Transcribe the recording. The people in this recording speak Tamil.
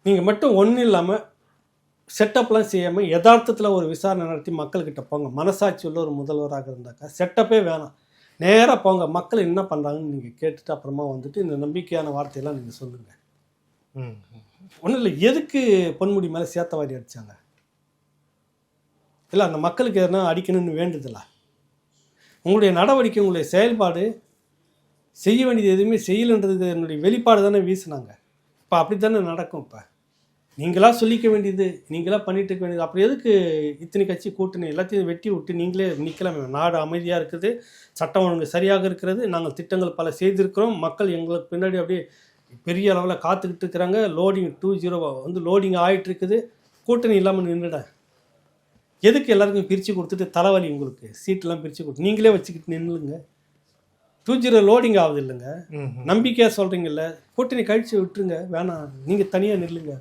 நீங்கள் மட்டும் ஒன்றும் இல்லாமல் செட்டப்லாம் செய்யாமல் யதார்த்தத்தில் ஒரு விசாரணை நடத்தி மக்கள்கிட்ட போங்க. மனசாட்சி உள்ள ஒரு முதல்வராக இருந்தாக்கா செட்டப்பே வேணாம், நேராக போங்க. மக்கள் என்ன பண்ணுறாங்கன்னு நீங்கள் கேட்டுட்டு அப்புறமா வந்துட்டு இந்த நம்பிக்கையான வார்த்தையெல்லாம் நீங்கள் சொல்லுங்கள். ஒன்றும் இல்லை, எதுக்கு பொன்முடி மேலே சேத்தவாரி அடித்தாங்க? இல்லை அந்த மக்களுக்கு எதனா அடிக்கணும்னு வேண்டுதலா? உங்களுடைய நடவடிக்கை, உங்களுடைய செயல்பாடு, செய்ய வேண்டியது எதுவுமே செய்யலைன்றது என்னுடைய வெளிப்பாடு தானே வீசினாங்க. இப்போ அப்படி தானே நடக்கும். இப்போ நீங்களாக சொல்லிக்க வேண்டியது, நீங்களாக பண்ணிட்டு இருக்க வேண்டியது. அப்புறம் எதுக்கு இத்தனை கட்சி கூட்டணி எல்லாத்தையும் வெட்டி விட்டு நீங்களே நிற்கலாமே? நாடு அமைதியாக இருக்குது, சட்டம் ஒழுங்கு சரியாக இருக்கிறது, நாங்கள் திட்டங்கள் பல செய்திருக்கிறோம், மக்கள் எங்களுக்கு பின்னாடி அப்படியே பெரிய அளவில் காத்துக்கிட்டு இருக்கிறாங்க. லோடிங் 20 வந்து லோடிங் ஆகிட்டு இருக்குது. கூட்டணி இல்லாமல் நின்றுட எதுக்கு? எல்லாருக்கும் பிரித்து கொடுத்துட்டு தலைவலி உங்களுக்கு, சீட்டெல்லாம் பிரித்து கொடுத்து நீங்களே வச்சுக்கிட்டு நின்றுங்க. 20 லோடிங் ஆகுது இல்லைங்க, நம்பிக்கையாக சொல்கிறீங்கல்ல, கூட்டணி கழிச்சு விட்டுருங்க, வேணாம், நீங்கள் தனியாக நில்லுங்க.